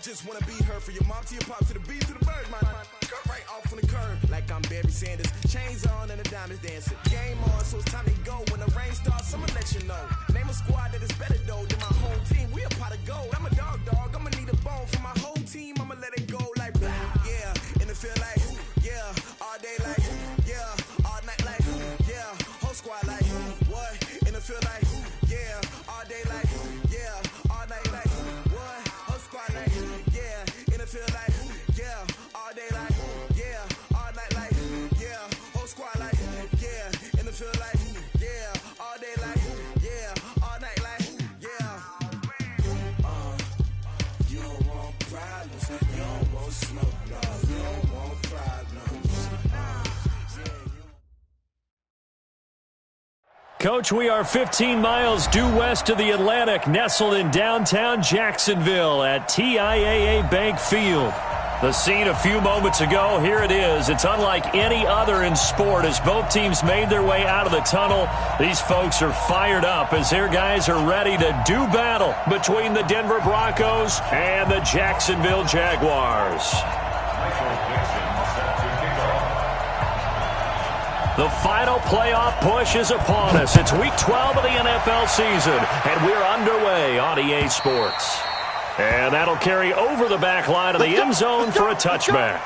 just wanna be her, from your mom to your pop to the beat to the bird, man. Cut right off on the curb, like I'm Barry Sanders. Chains on and the diamonds dancing. Game on, so it's time to go. When the rain starts, I'ma let you know. Name a squad that is better though than my home team. We a pot of gold. I'm a dog. I'ma need a bone for my whole team. I'ma let it go like yeah. In the field like yeah. All day like yeah. All night like yeah. Whole squad like what? In the field like yeah. All day like yeah. All night like what? Whole squad like yeah. In the field like yeah. All day like yeah. All night like yeah. Whole squad like yeah. In the field like yeah. All day like yeah. All night like yeah. You don't want problems. You don't want smoke. No. You don't want problems. Coach, we are 15 miles due west of the Atlantic, nestled in downtown Jacksonville at TIAA Bank Field. The scene a few moments ago, here it is. It's unlike any other in sport as both teams made their way out of the tunnel. These folks are fired up as their guys are ready to do battle between the Denver Broncos and the Jacksonville Jaguars. The final playoff push is upon us. It's Week 12 of the NFL season, and we're underway on EA Sports. And that'll carry over the back line of the end zone for a touchback.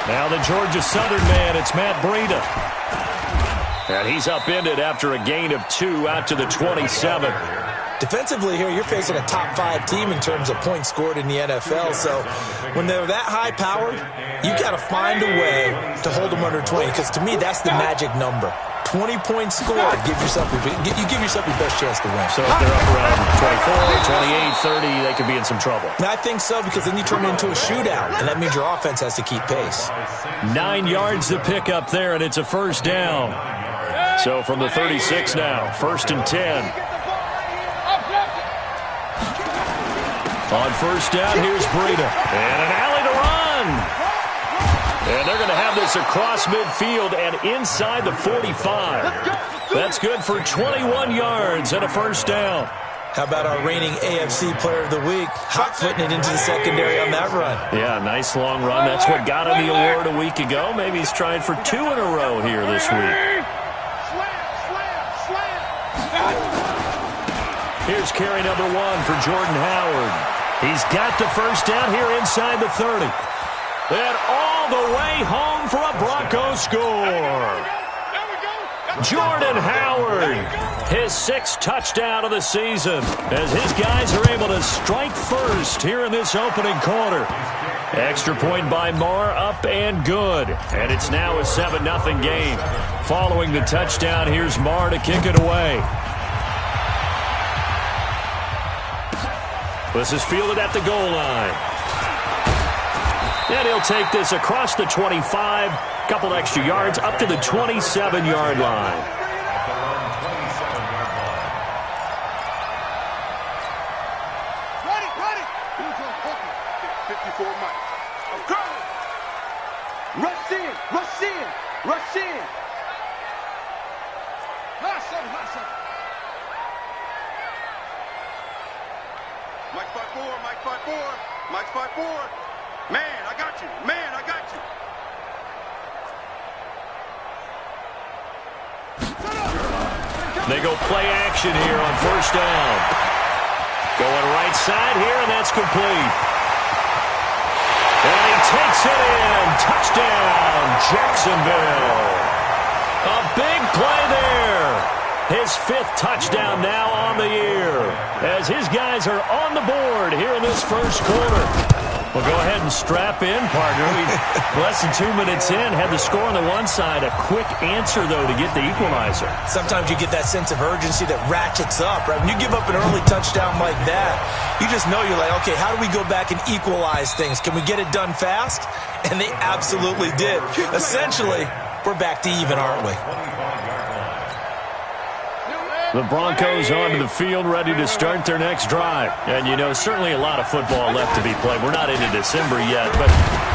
Now the Georgia Southern man, it's Matt Breida. And he's upended after a gain of 2 out to the 27. Defensively here, you're facing a top 5 team in terms of points scored in the NFL. So when they're that high-powered, you got to find a way to hold them under 20, because to me, that's the magic number. 20 points scored, you give yourself your best chance to win. So if they're up around 24, 28, 30, they could be in some trouble. I think so, because then you turn it into a shootout, and that means your offense has to keep pace. 9 yards to pick up there, and it's a first down. So from the 36 now, 1st and 10. On first down, here's Breida. And an alley to run. And they're going to have this across midfield and inside the 45. That's good for 21 yards and a first down. How about our reigning AFC Player of the Week, hot-footing it into the secondary on that run? Yeah, nice long run. That's what got him the award a week ago. Maybe he's trying for 2 in a row here this week. Here's carry number 1 for Jordan Howard. He's got the first down here inside the 30. And all the way home for a Bronco score. Jordan Howard, his 6th touchdown of the season, as his guys are able to strike first here in this opening quarter. Extra point by Marr, up and good. And it's now a 7-0 game. Following the touchdown, here's Marr to kick it away. This is fielded at the goal line. And he'll take this across the 25, couple extra yards, up to the 27-yard line. Ready. 54 Mike. I'm coming. Rush in. Last seven. Mike 5-4. Man, I got you. They go play action here on first down. Going right side here, and that's complete. And he takes it in. Touchdown, Jacksonville. A big play there. His 5th touchdown now on the year, as his guys are on the board here in this first quarter. Well, go ahead and strap in, partner. Less than 2 minutes in, had the score on the one side. A quick answer, though, to get the equalizer. Sometimes you get that sense of urgency that ratchets up, right? When you give up an early touchdown like that, you just know you're like, okay, how do we go back and equalize things? Can we get it done fast? And they absolutely did. Essentially, we're back to even, aren't we? The Broncos onto the field, ready to start their next drive. And, you know, certainly a lot of football left to be played. We're not into December yet, but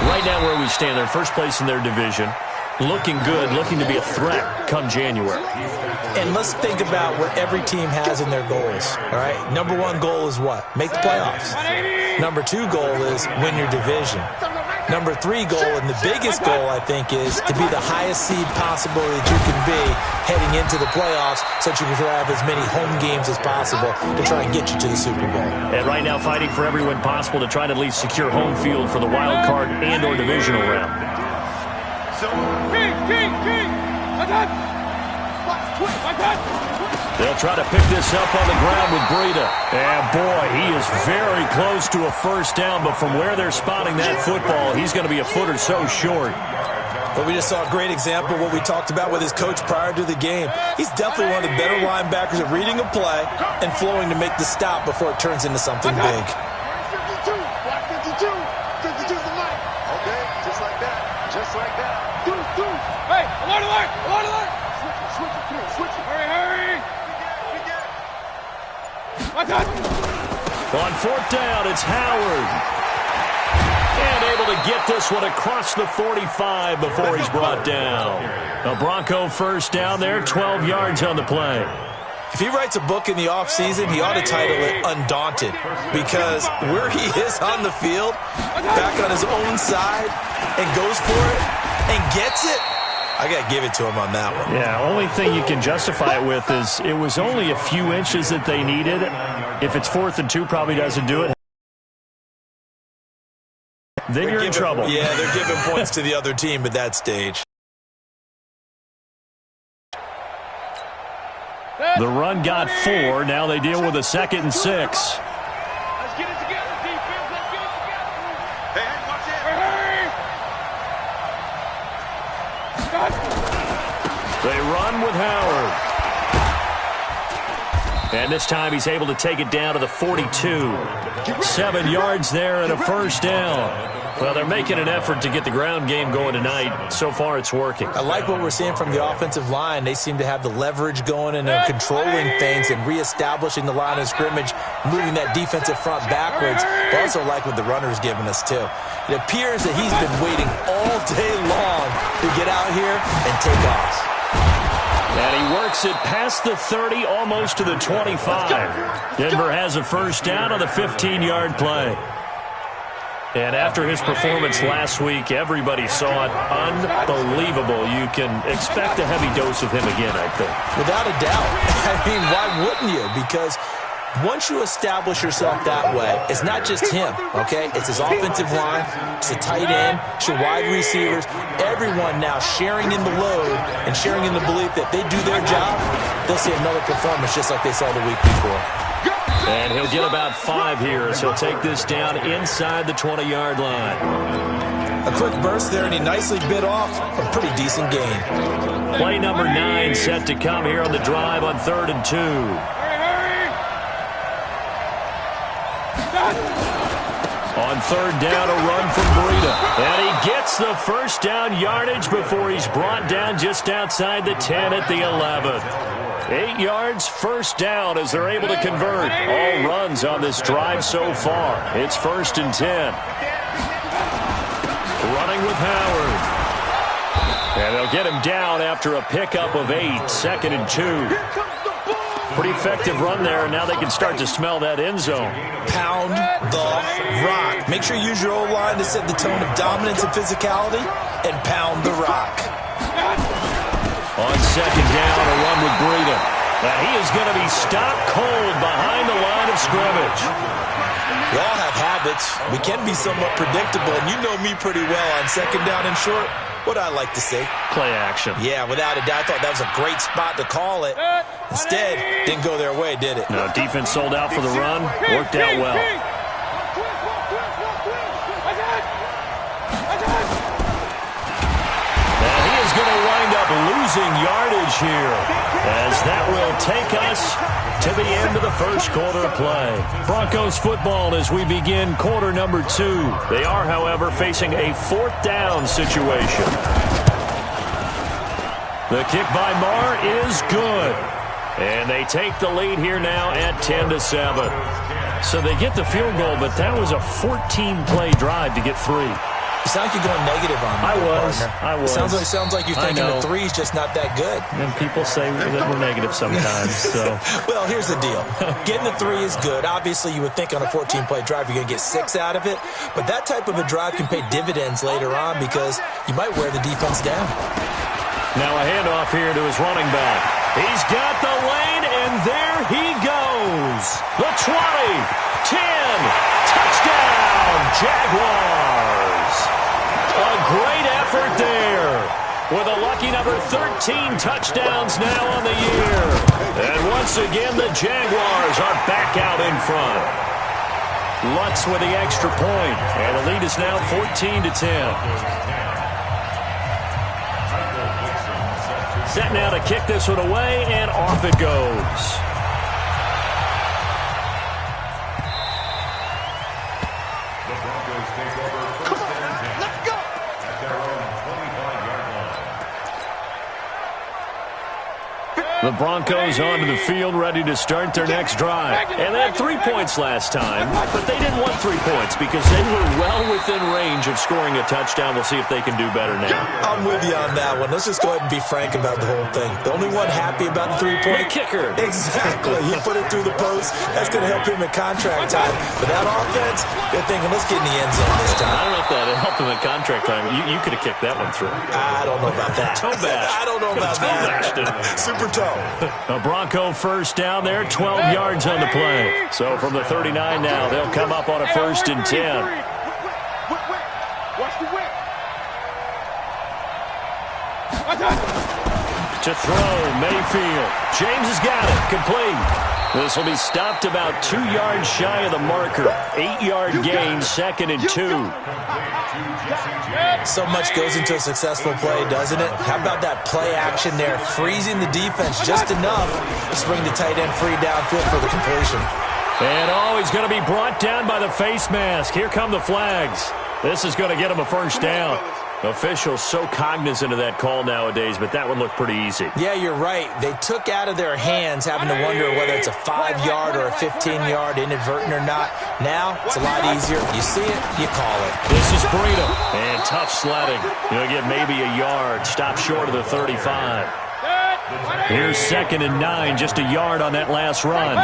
right now where we stand, they're first place in their division. Looking good, looking to be a threat come January. And let's think about what every team has in their goals, all right? Number one goal is what? Make the playoffs. Number two goal is win your division. Number three goal, and the biggest goal, I think, is to be the highest seed possible that you can be heading into the playoffs so that you can have as many home games as possible to try and get you to the Super Bowl. And right now fighting for every win possible to try to at least secure home field for the wild card and or divisional round. They'll try to pick this up on the ground with Breida. And, boy, he is very close to a first down, but from where they're spotting that football, he's going to be a foot or so short. But we just saw a great example of what we talked about with his coach prior to the game. He's definitely one of the better linebackers at reading a play and flowing to make the stop before it turns into something big. 52, black 52, 52's the light. Okay, just like that, just like that. Hey, alert! Switch it, come on, switch it. Hurry! On fourth down, it's Howard. And able to get this one across the 45 before he's brought down. A Bronco first down there, 12 yards on the play. If he writes a book in the offseason, he ought to title it Undaunted, because where he is on the field, back on his own side, and goes for it and gets it, I got to give it to him on that one. Yeah, only thing you can justify it with is it was only a few inches that they needed. If it's 4th and 2, probably doesn't do it. Then you're in trouble. Yeah, they're giving points to the other team at that stage. The run got 4. Now they deal with a 2nd and 6. Let's get it together, defense. Let's get it together. Hey, watch it. They run with Howard. And this time he's able to take it down to the 42. 7 yards there and a first down. Well, they're making an effort to get the ground game going tonight. So far, it's working. I like what we're seeing from the offensive line. They seem to have the leverage going, and they're controlling things and reestablishing the line of scrimmage, moving that defensive front backwards. But also like what the runner's giving us, too. It appears that he's been waiting all day long to get out here and take off. And he works it past the 30, almost to the 25. Denver has a first down on the 15-yard play. And after his performance last week, everybody saw it. Unbelievable. You can expect a heavy dose of him again, I think. Without a doubt. I mean, why wouldn't you? Because once you establish yourself that way, it's not just him, okay? It's his offensive line, it's the tight end, it's your wide receivers, everyone now sharing in the load and sharing in the belief that they do their job, they'll see another performance just like they saw the week before. And he'll get about 5 here as he'll take this down inside the 20-yard line. A quick burst there, and he nicely bit off a pretty decent gain. Play number 9 set to come here on the drive on 3rd and 2. On 3rd down, a run from Breida. And he gets the first down yardage before he's brought down just outside the 10 at the 11. 8 yards, first down as they're able to convert. All runs on this drive so far. It's 1st and 10. Running with Howard. And they'll get him down after a pickup of 8. 2nd and 2. Pretty effective run there, and now they can start to smell that end zone. Pound the rock. Make sure you use your O-line to set the tone of dominance and physicality, and pound the rock. On 2nd down, a run with Breida. And he is going to be stopped cold behind the line of scrimmage. We all have habits. We can be somewhat predictable, and you know me pretty well on 2nd down and short. What I like to say? Play action. Yeah, without a doubt. I thought that was a great spot to call it. Instead, didn't go their way, did it? No, defense sold out for the run. Worked out well. And he is going to wind up losing yardage here, as that will take us to the end of the first quarter of play. Broncos football as we begin quarter number 2. They are, however, facing a 4th down situation. The kick by Marr is good. And they take the lead here now at 10-7. So they get the field goal, but that was a 14-play drive to get 3. You sound like you're going negative on me. I was. Sounds like you're thinking the 3's just not that good. And people say that we're negative sometimes. So, well, here's the deal. Getting the 3 is good. Obviously, you would think on a 14-play drive you're going to get 6 out of it. But that type of a drive can pay dividends later on because you might wear the defense down. Now a handoff here to his running back. He's got the lane, and there he goes. The 20, 10, touchdown, Jaguars. A great effort there with a lucky number 13 touchdowns now on the year. And once again, the Jaguars are back out in front. Lutz with the extra point, and the lead is now 14-10. Set now to kick this one away, and off it goes. The Broncos onto the field, ready to start their next drive. And they had 3 points last time, but they didn't want 3 points because they were well within range of scoring a touchdown. We'll see if they can do better now. I'm with you on that one. Let's just go ahead and be frank about the whole thing. The only one happy about the 3-point? The kicker. Exactly. He put it through the post. That's going to help him at contract time. But that offense, they're thinking, let's get in the end zone this time. I don't know if that helped him at contract time. You could have kicked that one through. I don't know about that. Toe bash. I don't know about that. Super toe. A Bronco first down there, 12 yards on the play. So from the 39 now, they'll come up on a 1st and 10. Watch the whip. To throw, Mayfield. James has got it, complete. This will be stopped about 2 yards shy of the marker. 8-yard gain, 2nd and 2. So much goes into a successful play, doesn't it? How about that play action there, freezing the defense just enough to bring the tight end free downfield for the completion. And he's going to be brought down by the face mask. Here come the flags. This is going to get him a 1st down. Officials so cognizant of that call nowadays, but that would look pretty easy. Yeah, you're right. They took out of their hands having to wonder whether it's a 5-yard or a 15-yard inadvertent or not. Now, it's a lot easier. You see it, you call it. This is Breida. And tough sledding. You'll get maybe a yard. Stop short of the 35. Here's 2nd and 9, just a yard on that last run.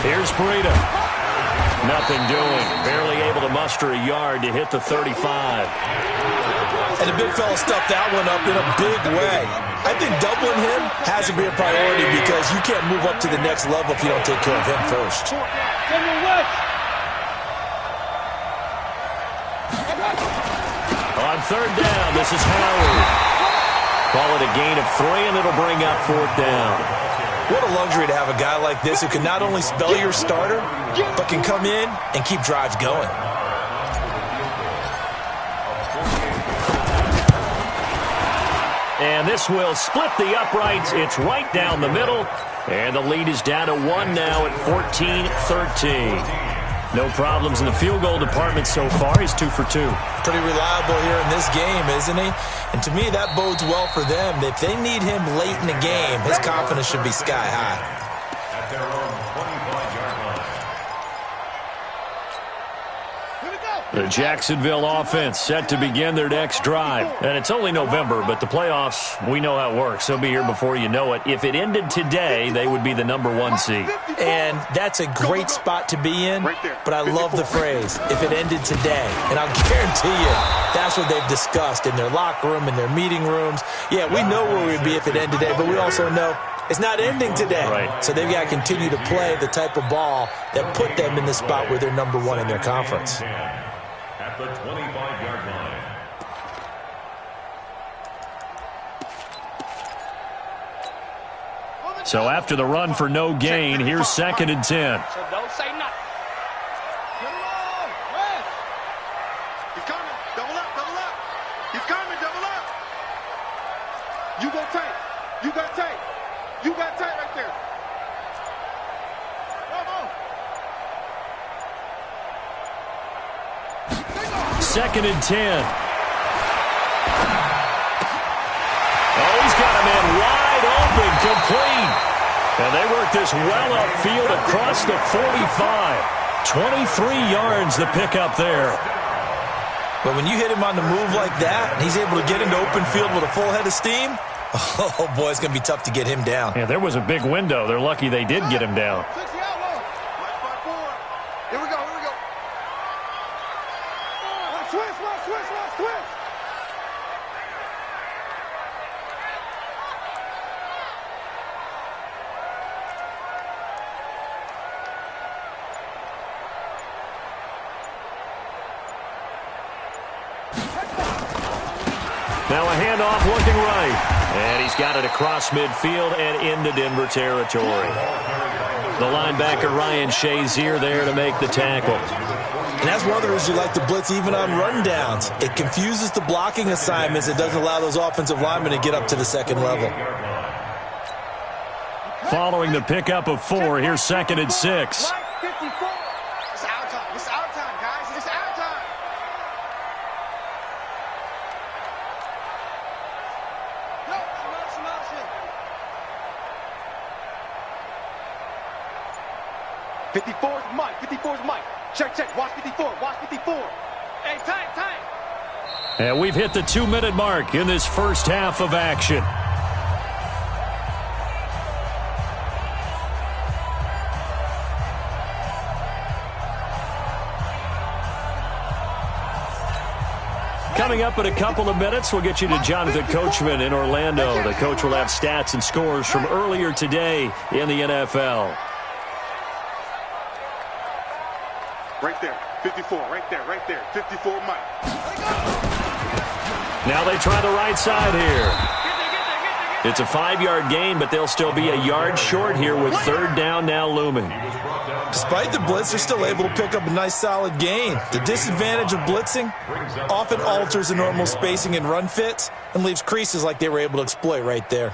Here's Breida. Nothing doing. Barely able to muster a yard to hit the 35. And the big fella stuffed that one up in a big way. I think doubling him has to be a priority because you can't move up to the next level if you don't take care of him first. On 3rd down, this is Howard. Call it a gain of 3, and it'll bring up 4th down. What a luxury to have a guy like this who can not only spell your starter, but can come in and keep drives going. And this will split the uprights. It's right down the middle. And the lead is down to 1 now at 14-13. No problems in the field goal department so far. He's 2 for 2. Pretty reliable here in this game, isn't he? And to me, that bodes well for them. If they need him late in the game, his confidence should be sky high. At their own 25-yard line. The Jacksonville offense set to begin their next drive. And it's only November, but the playoffs, we know how it works. They'll be here before you know it. If it ended today, they would be the number 1 seed. And that's a great spot to be in, but I love the phrase, if it ended today. And I'll guarantee you, that's what they've discussed in their locker room, in their meeting rooms. Yeah, we know where we'd be if it ended today, but we also know it's not ending today. Right. So they've got to continue to play the type of ball that put them in the spot where they're number 1 in their conference. At the 25-yard line. So after the run for no gain, here's 2nd and 10. So don't say nothing. Get along. Rest. He's coming. Double up. Double up. He's coming. Double up. You go tight. You got tight. You got tight right there. Come on. 2nd and 10. Oh, he's got a man wide open. open, complete. And they work this well upfield across the 45. 23 yards the pickup there. But when you hit him on the move like that, and he's able to get into open field with a full head of steam, oh, boy, it's going to be tough to get him down. Yeah, there was a big window. They're lucky they did get him down. Here we go, here we go. Switch. Now a handoff looking right. And he's got it across midfield and into Denver territory. The linebacker Ryan Shazier there to make the tackle. And that's one of the reasons you like to blitz even on rundowns. It confuses the blocking assignments. It doesn't allow those offensive linemen to get up to the second level. Following the pickup of 4, here's 2nd and 6. It's our time, guys. It's our time. No, motion. 54's Mike. Check. Watch 54. Hey, tight. And we've hit the 2-minute mark in this first half of action. Coming up in a couple of minutes, we'll get you to Jonathan Coachman in Orlando. The coach will have stats and scores from earlier today in the NFL. Right there. 54. Right there. 54 Mike. Now they try the right side here. It's a 5-yard gain, but they'll still be a yard short here with 3rd down now looming. Despite the blitz, they're still able to pick up a nice solid gain. The disadvantage of blitzing often alters the normal spacing and run fits and leaves creases like they were able to exploit right there.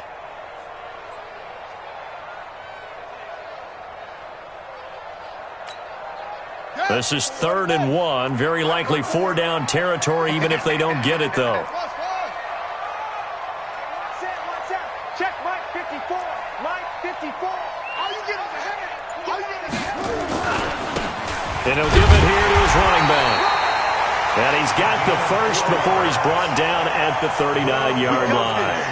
This is 3rd and 1. Very likely 4-down territory, even if they don't get it, though. Check Mike 54. Mike 54. All you get is a head. And he'll give it here to his running back. And he's got the first before he's brought down at the 39-yard line.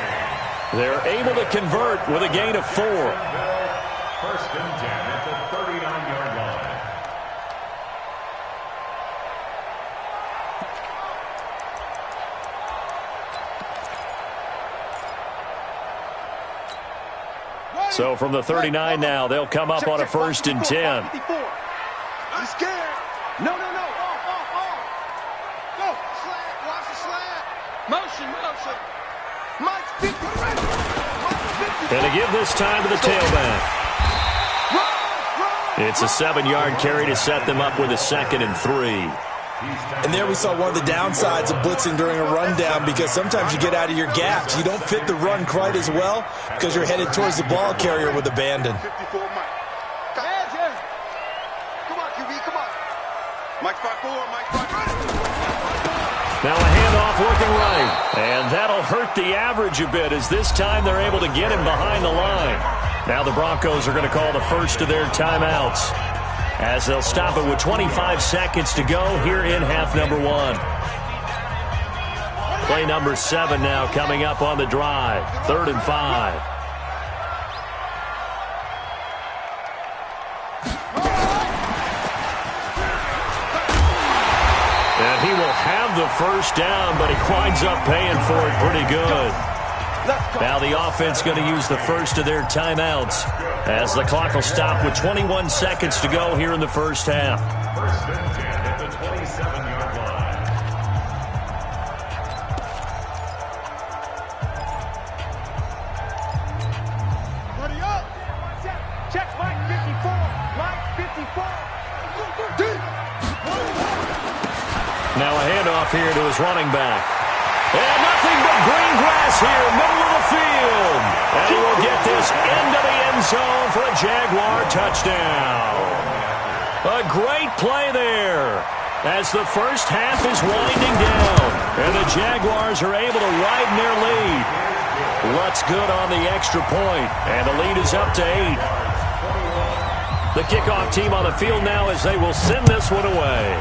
They're able to convert with a gain of 4. 1st and 10 at the 39-yard line. So from the 39 now, they'll come up on a 1st and 10. I'm scared. No. Off. Go. Slant. Watch the slant. Motion. Mike's 50. And to give this time to the tailback. It's a 7-yard carry to set them up with a 2nd and 3. And there we saw one of the downsides of blitzing during a rundown, because sometimes you get out of your gaps. You don't fit the run quite as well because you're headed towards the ball carrier with abandon. 54 Mike. Come on, QB, come on. Mike's 5'4". Now a handoff looking right. And that'll hurt the average a bit, as this time they're able to get him behind the line. Now the Broncos are going to call the first of their timeouts, as they'll stop it with 25 seconds to go here in half number 1. Play number 7 now coming up on the drive. 3rd and 5. And he will have the first down, but he winds up paying for it pretty good. Now the offense going to use the first of their timeouts, as the clock will stop with 21 seconds to go here in the first half. 1st and 10 at the 27-yard line. Buddy up. Check Mike 54. Mike 54. Now a handoff here to his running back. And nothing but green grass here, middle of the field. And he will get this into the end zone for a Jaguar touchdown. A great play there, as the first half is winding down, and the Jaguars are able to widen their lead. Lutz good on the extra point, and the lead is up to 8. The kickoff team on the field now as they will send this one away.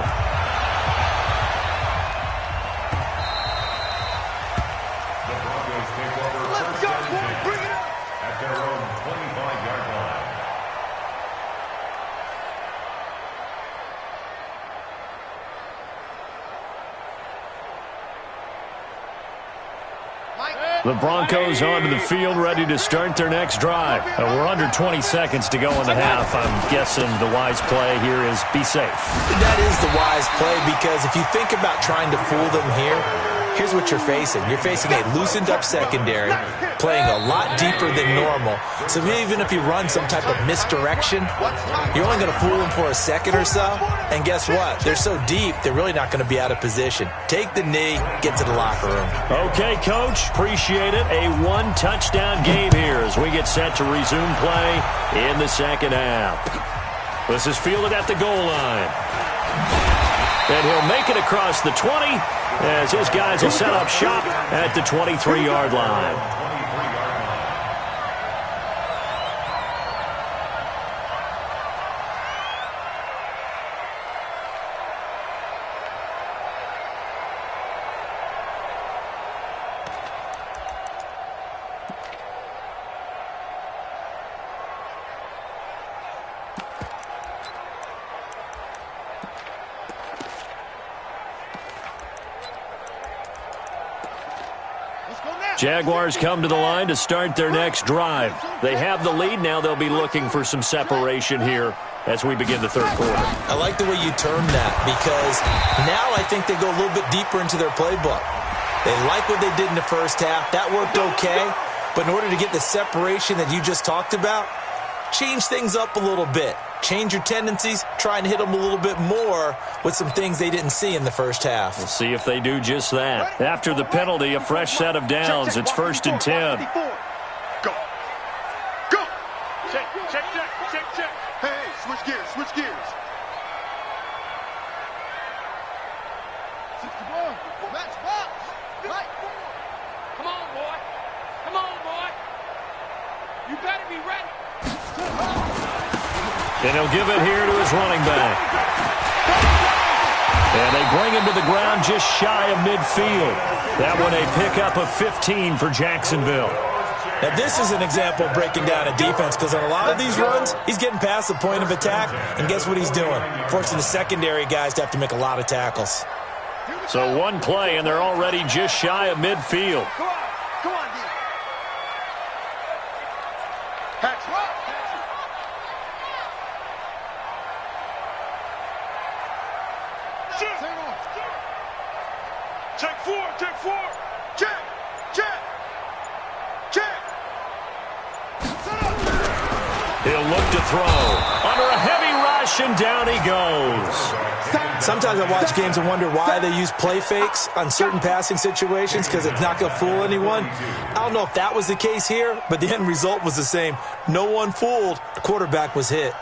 The Broncos onto the field, ready to start their next drive. We're under 20 seconds to go in the half. I'm guessing the wise play here is be safe. That is the wise play, because if you think about trying to fool them here, here's what you're facing. You're facing a loosened up secondary, playing a lot deeper than normal. So even if you run some type of misdirection, you're only going to fool them for a second or so. And guess what? They're so deep, they're really not going to be out of position. Take the knee, get to the locker room. Okay, Coach. Appreciate it. A one-touchdown game here as we get set to resume play in the second half. This is fielded at the goal line. And he'll make it across the 20 as his guys will set up shop at the 23-yard line. Jaguars come to the line to start their next drive. They have the lead. Now they'll be looking for some separation here as we begin the third quarter. I like the way you term that, because now I think they go a little bit deeper into their playbook. They like what they did in the first half. That worked okay. But in order to get the separation that you just talked about, change things up a little bit. Change your tendencies, try and hit them a little bit more with some things they didn't see in the first half. We'll see if they do just that. After the penalty, a fresh set of downs. It's 1st and 10. Go. Go. Check. Hey, switch gears. Match box. Right. Come on, boy. You better be ready. And he'll give it here to his running back. And they bring him to the ground just shy of midfield. That one a pickup of 15 for Jacksonville. Now, this is an example of breaking down a defense, because on a lot of these runs, he's getting past the point of attack, and guess what he's doing? Forcing the secondary guys to have to make a lot of tackles. So one play, and they're already just shy of midfield. Come on, D. Patch. Check four. Check. He'll look to throw. Under a heavy rush, and down he goes. Sometimes I watch games and wonder why they use play fakes on certain passing situations, because it's not going to fool anyone. I don't know if that was the case here, but the end result was the same. No one fooled. The quarterback was hit.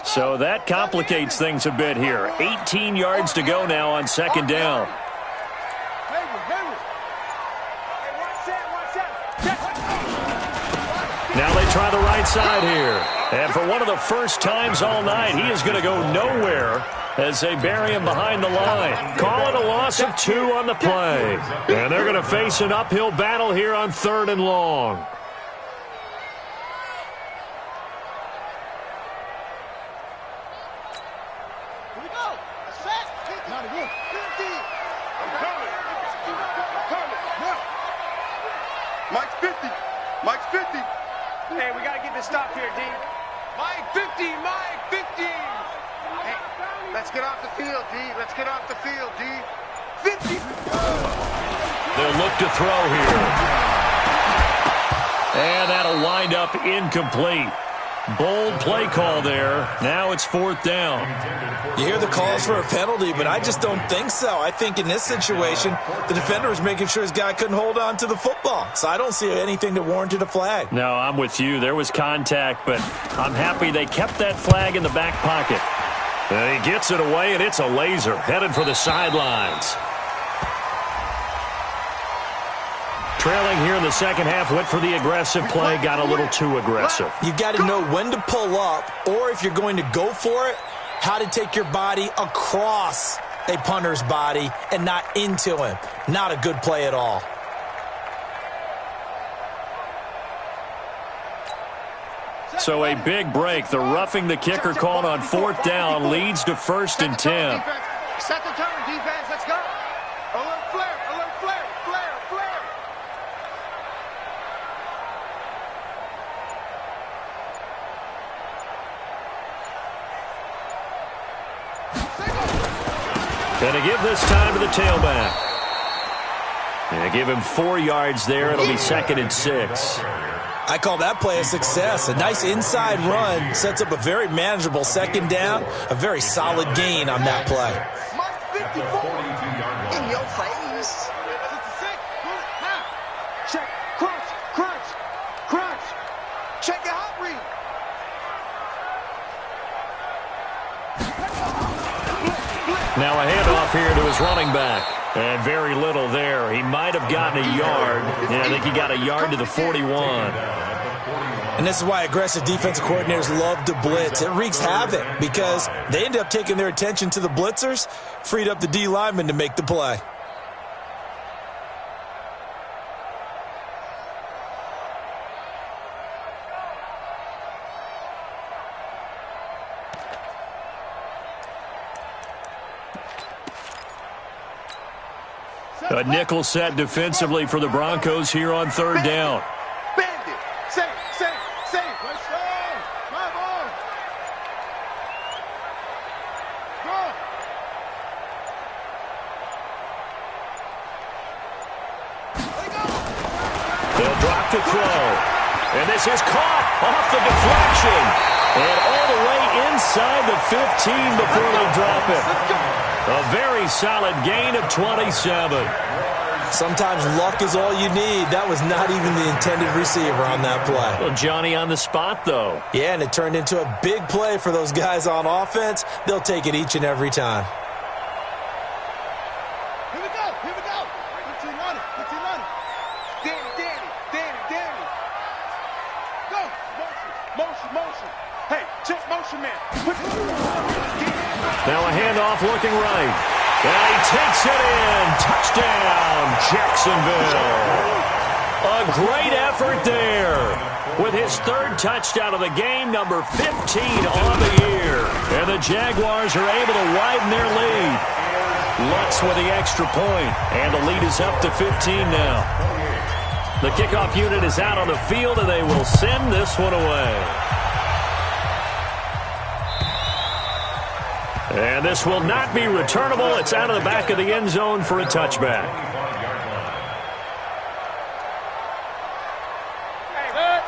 So that complicates things a bit here. 18 yards to go now on second down. Now they try the right side here. And for one of the first times all night, he is going to go nowhere as they bury him behind the line. Call it a loss of 2 on the play. And they're going to face an uphill battle here on 3rd and long. Mike's 50. Hey, we got to get this stop here, D. Mike 50. Hey, let's get off the field, D. 50. They'll look to throw here. And that'll wind up incomplete. Bold play call there. Now it's 4th down. You hear the calls for a penalty, but I just don't think so. I think in this situation, the defender was making sure his guy couldn't hold on to the football. So I don't see anything that warranted a flag. No, I'm with you. There was contact, but I'm happy they kept that flag in the back pocket. And he gets it away, and it's a laser headed for the sidelines. Trailing here in the second half, went for the aggressive play, got a little too aggressive. You got to know when to pull up, or if you're going to go for it, how to take your body across a punter's body and not into him. Not a good play at all. So a big break. The roughing the kicker called on 4th down leads to 1st and 10. Set the turn, defense. Let's go. Alert flare, alert flare, flare, flare. Going to give this time to the tailback. And give him 4 yards there. It'll be 2nd and 6. I call that play a success. A nice inside run sets up a very manageable 2nd down. A very solid gain on that play. In your face. Check. Crunch. Crunch. Crunch. Check your hot read. Now a handoff here to his running back. And very little there. He might have gotten a yard. Yeah, I think he got a yard to the 41. And this is why aggressive defensive coordinators love to blitz. It wreaks havoc because they end up taking their attention to the blitzers, freed up the D lineman to make the play. A nickel set defensively for the Broncos here on 3rd down. Bandit. Save. Let's go. Drive on. Go. They'll drop to throw. And this is caught off the deflection. And all the way inside the 15 before they drop it. A very solid gain of 27. Sometimes luck is all you need. That was not even the intended receiver on that play. Well, Johnny on the spot, though. Yeah, and it turned into a big play for those guys on offense. They'll take it each and every time. Here we go. 15 on it. Danny. Go. Motion. Hey, check motion, man. Now a handoff looking right. And he takes it in. Touchdown, Jacksonville. A great effort there. With his 3rd touchdown of the game, number 15 on the year. And the Jaguars are able to widen their lead. Lutz with the extra point. And the lead is up to 15 now. The kickoff unit is out on the field, and they will send this one away. And this will not be returnable. It's out of the back of the end zone for a touchback.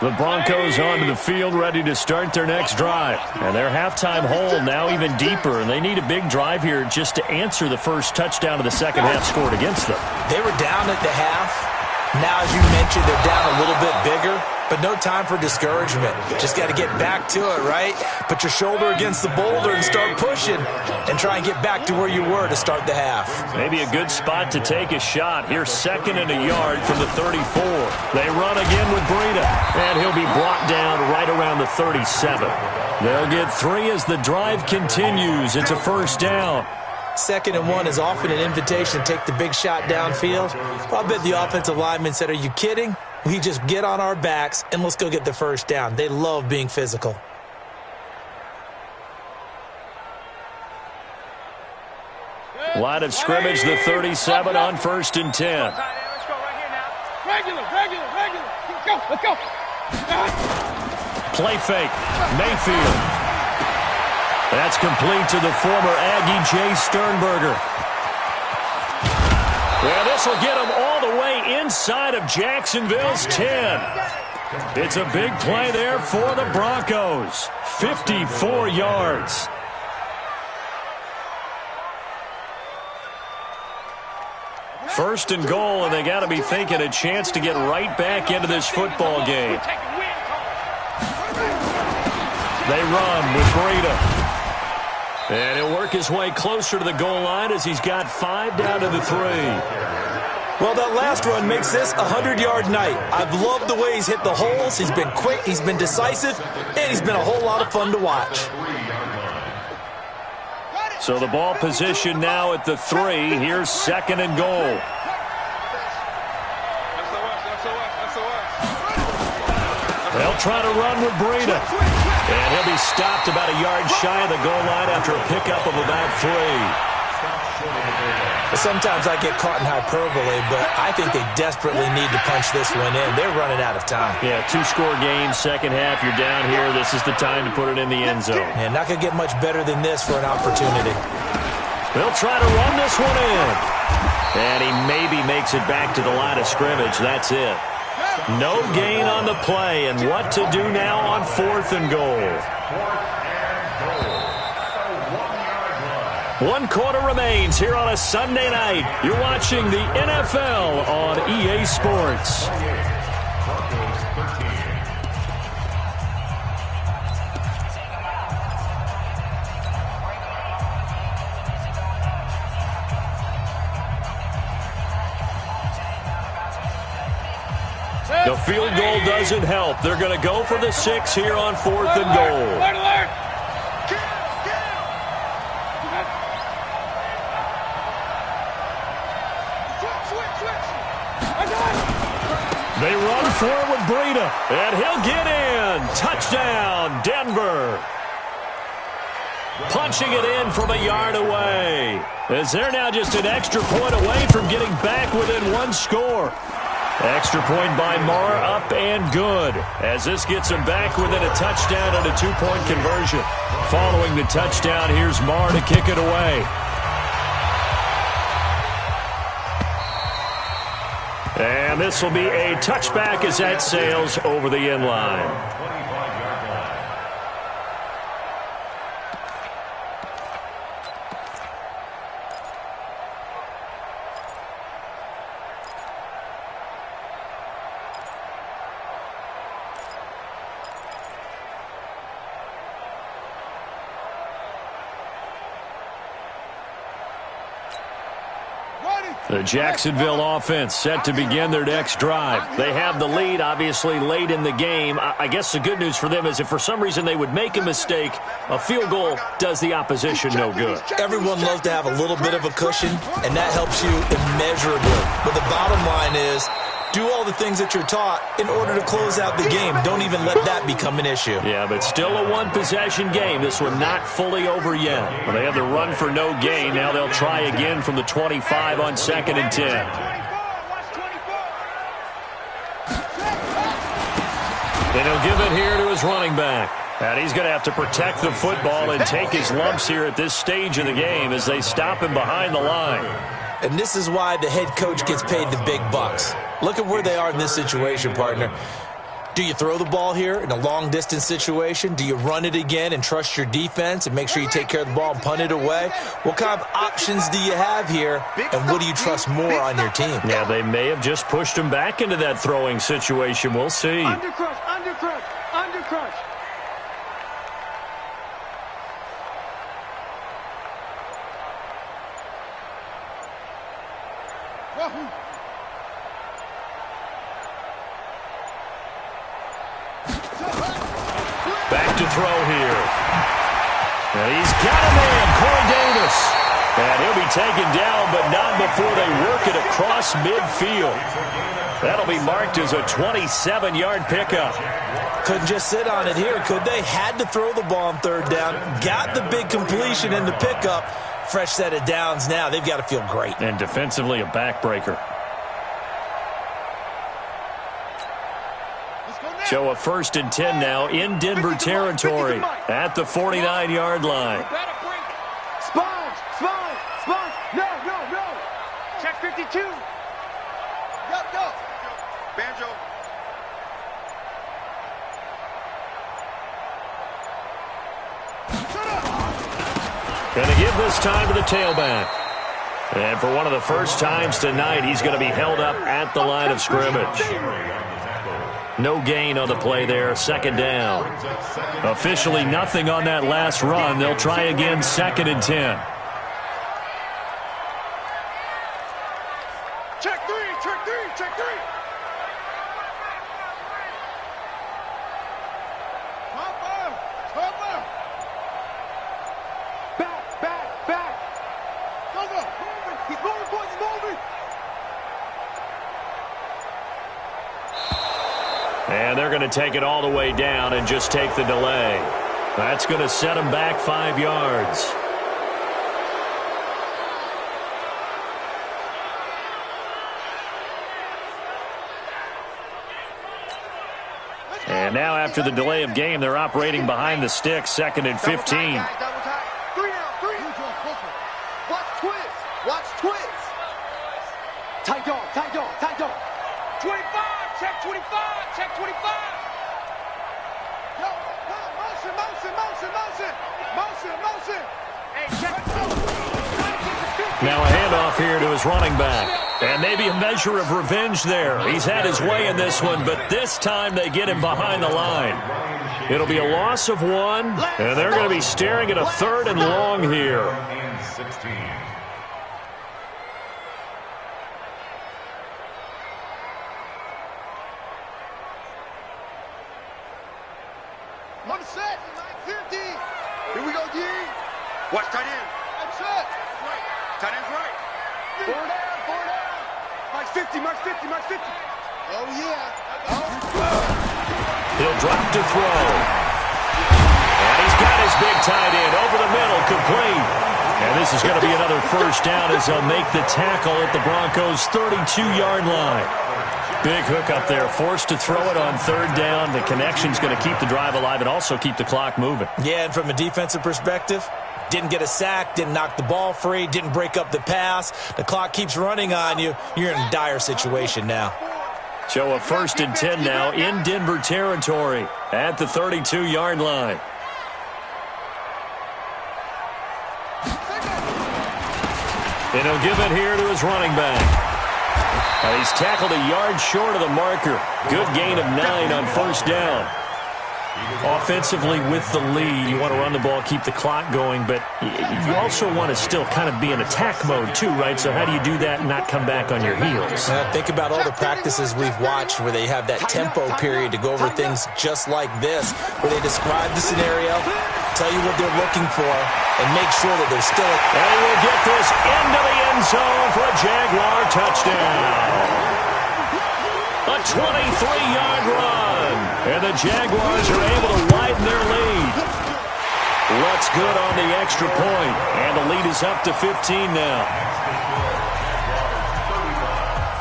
The Broncos onto the field ready to start their next drive. And their halftime hole now even deeper. And they need a big drive here just to answer the first touchdown of the second half scored against them. They were down at the half. Now, as you mentioned, they're down a little bit bigger, but no time for discouragement. Just got to get back to it, right? Put your shoulder against the boulder and start pushing and try and get back to where you were to start the half. Maybe a good spot to take a shot. Here's 2nd and a yard from the 34. They run again with Breida, and he'll be brought down right around the 37. They'll get 3 as the drive continues. It's a 1st down. 2nd and 1 is often an invitation to take the big shot downfield. Well, I bet the offensive lineman said, "Are you kidding? We just get on our backs and let's go get the 1st down." They love being physical. Line of scrimmage, the 37 on 1st and 10. Let's go right here now. Regular. Let's go. Play fake. Mayfield. That's complete to the former Aggie, Jay Sternberger. Well, this will get him all the way inside of Jacksonville's 10. It's a big play there for the Broncos. 54 yards. First and goal, and they got to be thinking a chance to get right back into this football game. They run with Breida. And he'll work his way closer to the goal line as he's got 5 down to the 3. Well, that last run makes this a 100-yard night. I've loved the way he's hit the holes. He's been quick, he's been decisive, and he's been a whole lot of fun to watch. So the ball position now at the 3. Here's second and goal. They'll try to run with Breida. And he'll be stopped about a yard shy of the goal line after a pickup of about 3. Sometimes I get caught in hyperbole, but I think they desperately need to punch this one in. They're running out of time. Yeah, 2-score game, second half. You're down here. This is the time to put it in the end zone. Yeah, not going to get much better than this for an opportunity. They'll try to run this one in. And he maybe makes it back to the line of scrimmage. That's it. No gain on the play, and what to do now on 4th and goal. 1 quarter remains here on a Sunday night. You're watching the NFL on EA Sports. The field goal doesn't help. They're going to go for the 6 here on 4th and goal. They run for it with Breida, and he'll get in. Touchdown, Denver. Punching it in from a yard away, as they're now just an extra point away from getting back within 1 score. Extra point by Marr, up and good, as this gets him back within a touchdown and a 2-point conversion. Following the touchdown, here's Marr to kick it away. And this will be a touchback as that sails over the end line. The Jacksonville offense set to begin their next drive. They have the lead, obviously, late in the game. I guess the good news for them is if for some reason they would make a mistake, a field goal does the opposition no good. Everyone loves to have a little bit of a cushion, and that helps you immeasurably. But the bottom line is, do all the things that you're taught in order to close out the game. Don't even let that become an issue. Yeah, but still a one-possession game. This one not fully over yet. Well, they have the run for no gain. Now they'll try again from the 25 on 2nd and 10. And he'll give it here to his running back. And he's going to have to protect the football and take his lumps here at this stage of the game as they stop him behind the line. And this is why the head coach gets paid the big bucks. Look at where they are in this situation, partner. Do you throw the ball here in a long-distance situation? Do you run it again and trust your defense and make sure you take care of the ball and punt it away? What kind of options do you have here, and what do you trust more on your team? Yeah, they may have just pushed him back into that throwing situation. We'll see. Undercrush, undercrush, undercrush. Back to throw here. And he's got a man, Corey Davis. And he'll be taken down, but not before they work it across midfield. That'll be marked as a 27-yard pickup. Couldn't just sit on it here, could they? Had to throw the ball on 3rd down. Got the big completion in the pickup. Fresh set of downs now. They've got to feel great. And defensively, a backbreaker. So a 1st and 10 now in Denver territory at the 49-yard line. Sponge, sponge, sponge. No, no, no. Check 52. Go, go. Banjo. Going to give this time to the tailback. And for one of the first times tonight, he's going to be held up at the line of scrimmage. No gain on the play there, second down. Officially nothing on that last run. They'll try again, 2nd and 10. Check three, check three, check three. Back. Go. Moving. He's moving, boys. He's moving. And they're going to take it all the way down and just take the delay. That's going to set them back 5 yards. And now after the delay of game, they're operating behind the sticks, 2nd and 15. Watch twist. Tight dog. 25, check 25, check 25. Yo, motion. Hey, check. Now a handoff here to his running back. And maybe a measure of revenge there. He's had his way in this one, but this time they get him behind the line. It'll be a loss of 1, and they're going to be staring at a 3rd and long here. 16. One set. 50. Here we go, D. Watch tight end. I'm set. Right. Tight end's right. 4 down. Mark 50. Oh, yeah. He'll drop to throw. And he's got his big tight end over the middle, complete. And this is going to be another first down as they'll make the tackle at the Broncos' 32-yard line. Big hook up there, forced to throw it on 3rd down. The connection's going to keep the drive alive and also keep the clock moving. Yeah, and from a defensive perspective, didn't get a sack, didn't knock the ball free, didn't break up the pass. The clock keeps running on you. You're in a dire situation now. So a 1st and 10 now in Denver territory at the 32-yard line. And he'll give it here to his running back. He's tackled a yard short of the marker. Good gain of 9 on 1st down. Offensively with the lead, you want to run the ball, keep the clock going, but you also want to still kind of be in attack mode too, right? So how do you do that and not come back on your heels? Think about all the practices we've watched where they have that tempo period to go over things just like this, where they describe the scenario, tell you what they're looking for, and make sure that they're still... And we'll get this into the end zone for a Jaguar touchdown. A 23-yard run. And the Jaguars are able to widen their lead. Looks good on the extra point. And the lead is up to 15 now.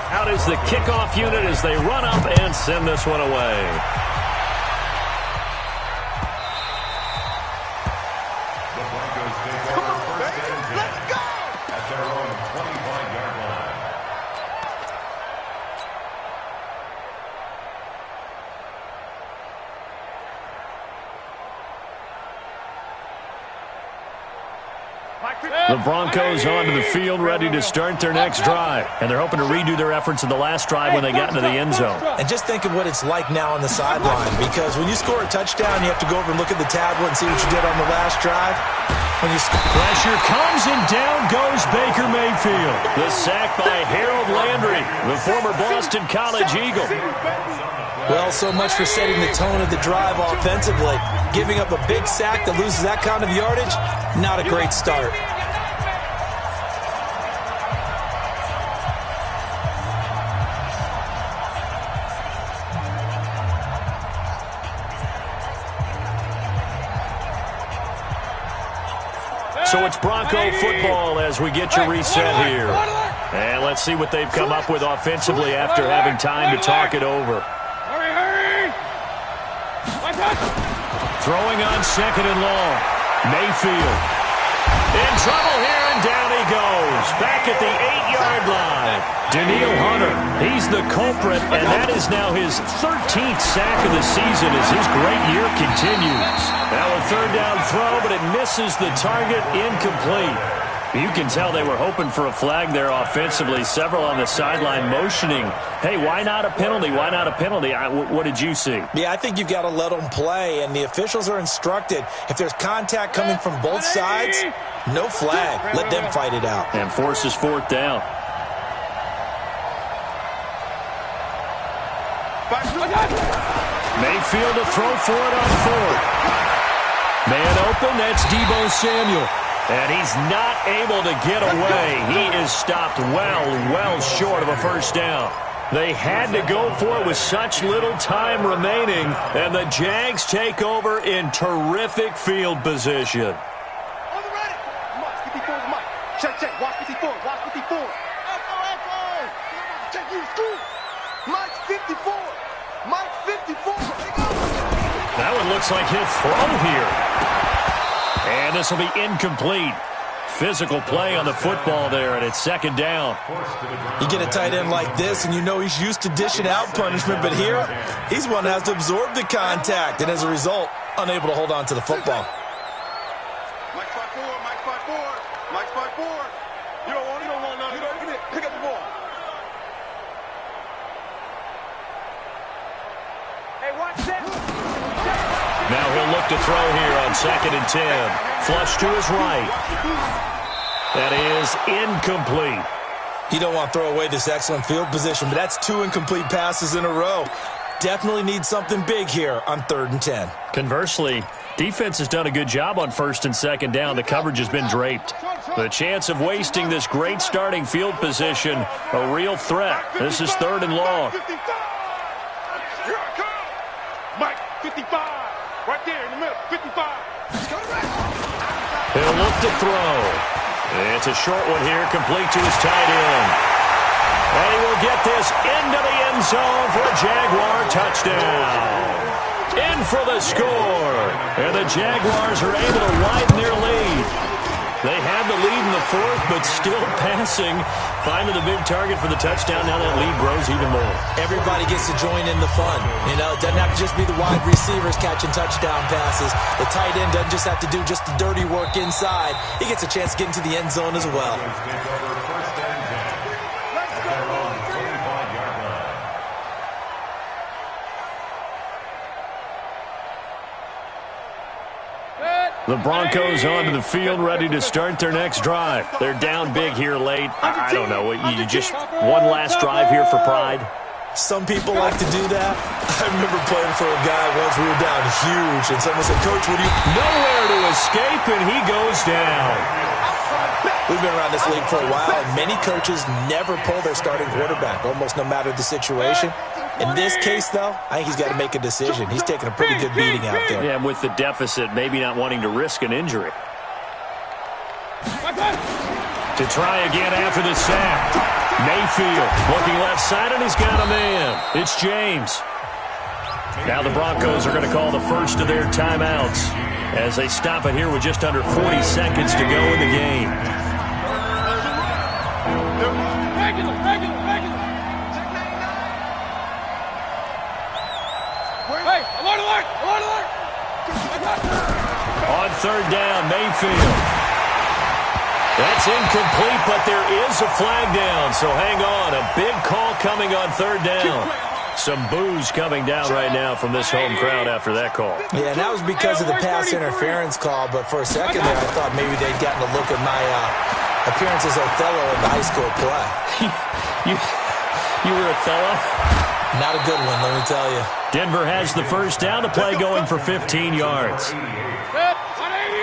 Out is the kickoff unit as they run up and send this one away. The Broncos take over 1st and 10 at their own 25-yard line. The Broncos onto the field ready to start their next drive. And they're hoping to redo their efforts in the last drive when they got into the end zone. And just think of what it's like now on the sideline, because when you score a touchdown, you have to go over and look at the tablet and see what you did on the last drive. When you pressure comes and down goes Baker Mayfield. The sack by Harold Landry, the former Boston College Eagle. Well, so much for setting the tone of the drive offensively. Giving up a big sack that loses that kind of yardage, not a great start. So it's Bronco football as we get you reset here. And let's see what they've come up with offensively after having time to talk it over. Throwing on 2nd and long. Mayfield. In trouble here, and down he goes. Back at the 8-yard line. Danielle Hunter, he's the culprit, and that is now his 13th sack of the season as his great year continues. Now a third down throw, but it misses the target, incomplete. You can tell they were hoping for a flag there offensively. Several on the sideline motioning, hey, why not a penalty? Why not a penalty? What did you see? Yeah, I think you've got to let them play, and the officials are instructed. If there's contact coming from both sides, no flag. Let them fight it out. And forces fourth down. Mayfield to throw for it on fourth. Man open, that's Deebo Samuel. And he's not able to get away. He is stopped well short of a first down. They had to go for it with such little time remaining, and the Jags take over in terrific field position. On the ready. Mike, 54, Mike. Check. Watch 54. Watch 54. Echo. Check you, school. Mike 54. Mike 54. That one looks like he'll throw here. And this will be incomplete. Physical play on the football there, and it's second down. You get a tight end like this, and you know he's used to dishing out punishment, but here, he's one that has to absorb the contact, and as a result, unable to hold on to the football. Mike 5-4. Mike 5-4. Mike 5-4. You don't want none. Pick up the ball. Hey, watch this. Now he'll look to throw here on 2nd and 10. Flush to his right. That is incomplete. You don't want to throw away this excellent field position, but that's 2 incomplete passes in a row. Definitely need something big here on 3rd and 10. Conversely, defense has done a good job on 1st and 2nd down. The coverage has been draped. The chance of wasting this great starting field position, a real threat. This is 3rd and long. Here I come. Mike 55. Right there in the middle, 55. He'll look to throw. It's a short one here, complete to his tight end. And he will get this into the end zone for a Jaguar touchdown. In for the score. And the Jaguars are able to widen their lead. They had the lead in the 4th, but still passing. Finding the big target for the touchdown. Now that lead grows even more. Everybody gets to join in the fun. You know, it doesn't have to just be the wide receivers catching touchdown passes. The tight end doesn't just have to do just the dirty work inside. He gets a chance to get into the end zone as well. The Broncos onto the field, ready to start their next drive. They're down big here late. I don't know. You just one last drive here for pride? Some people like to do that. I remember playing for a guy once. We were down huge, and someone said, Coach, what do you... Nowhere to escape, and he goes down. We've been around this league for a while, and many coaches never pull their starting quarterback, almost no matter the situation. In this case, though, I think he's got to make a decision. He's taking a pretty good beating out there. Yeah, with the deficit, maybe not wanting to risk an injury. To try again after the sack. Mayfield looking left side, and he's got a man. It's James. Now the Broncos are going to call the first of their timeouts as they stop it here with just under 40 seconds to go in the game. On 3rd down, Mayfield. That's incomplete, but there is a flag down, so hang on. A big call coming on 3rd down. Some boos coming down right now from this home crowd after that call. Yeah, and that was because of the pass interference call, but for a second there, I thought maybe they'd gotten a look at my appearance as Othello in the high school play. You were Othello? Not a good one, let me tell you. Denver has the first down. The play going for 15 yards.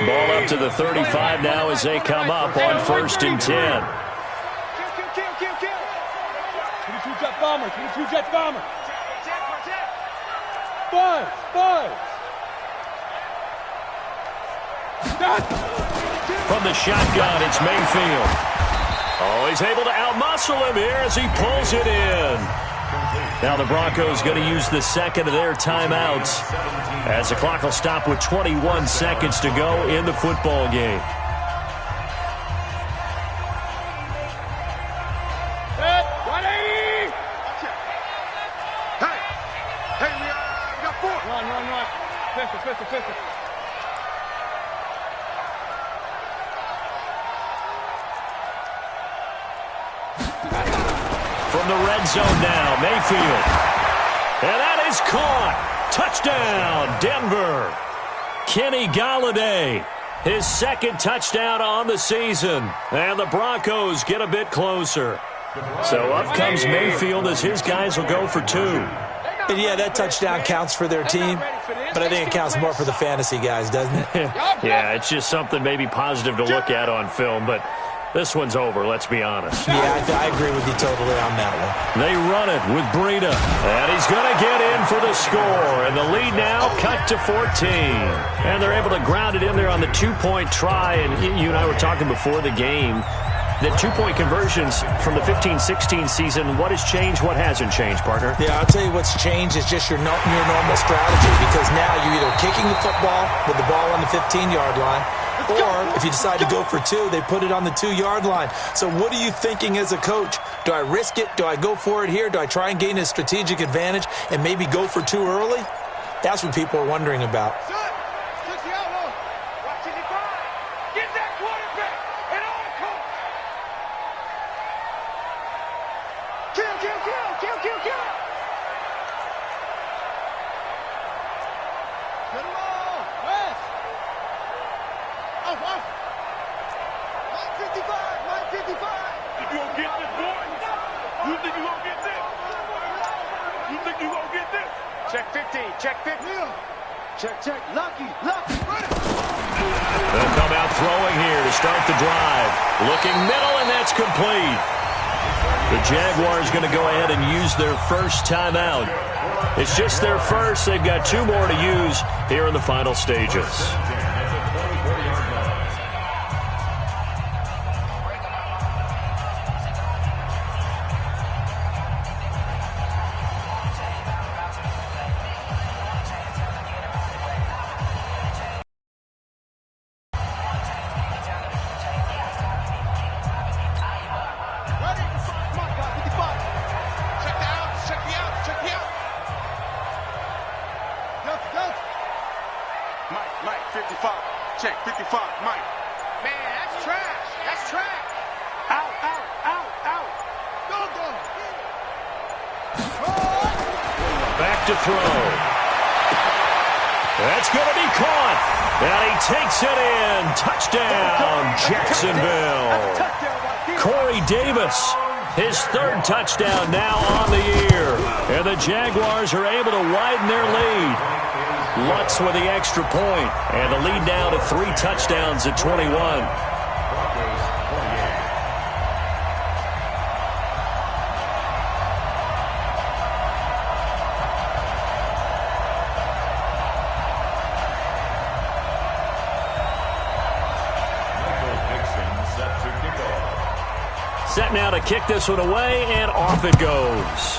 Ball up to the 35 now as they come up on 1st and 10. 22 jet bomber, 22 jet bomber. Five. From the shotgun, it's Mayfield. Oh, he's able to outmuscle him here as he pulls it in. Now the Broncos going to use the second of their timeouts as the clock will stop with 21 seconds to go in the football game. From the red zone now, Mayfield. And that is caught. Touchdown, Denver. Kenny Golladay, his second touchdown on the season. And the Broncos get a bit closer. So up comes Mayfield as his guys will go for 2. And yeah, that touchdown counts for their team, but I think it counts more for the fantasy guys, doesn't it? Yeah, it's just something maybe positive to look at on film, but this one's over, let's be honest. Yeah, I agree with you totally on that one. They run it with Breida, and he's going to get in for the score, and the lead now cut to 14. And they're able to ground it in there on the 2-point try, and you and I were talking before the game. The 2-point conversions from the 15-16 season, what has changed, what hasn't changed, partner? Yeah, I'll tell you what's changed is just your normal strategy, because now you're either kicking the football with the ball on the 15-yard line, or if you decide to go for 2, they put it on the 2-yard line. So what are you thinking as a coach? Do I risk it? Do I go for it here? Do I try and gain a strategic advantage and maybe go for 2 early? That's what people are wondering about. Check. Lucky. They'll come out throwing here to start the drive. Looking middle, and that's complete. The Jaguars going to go ahead and use their first timeout. It's just their first. They've got 2 more to use here in the final stages. Mike, 55. Check, 55, Mike. Man, that's trash. That's trash. Out. Go. Back to throw. That's going to be caught. And he takes it in. Touchdown, Jacksonville. Corey Davis, his 3rd touchdown now on the year. And the Jaguars are able to widen their lead. Lutz with the extra point, and the lead now to 3 touchdowns at 21. Set now to kick this one away, and off it goes.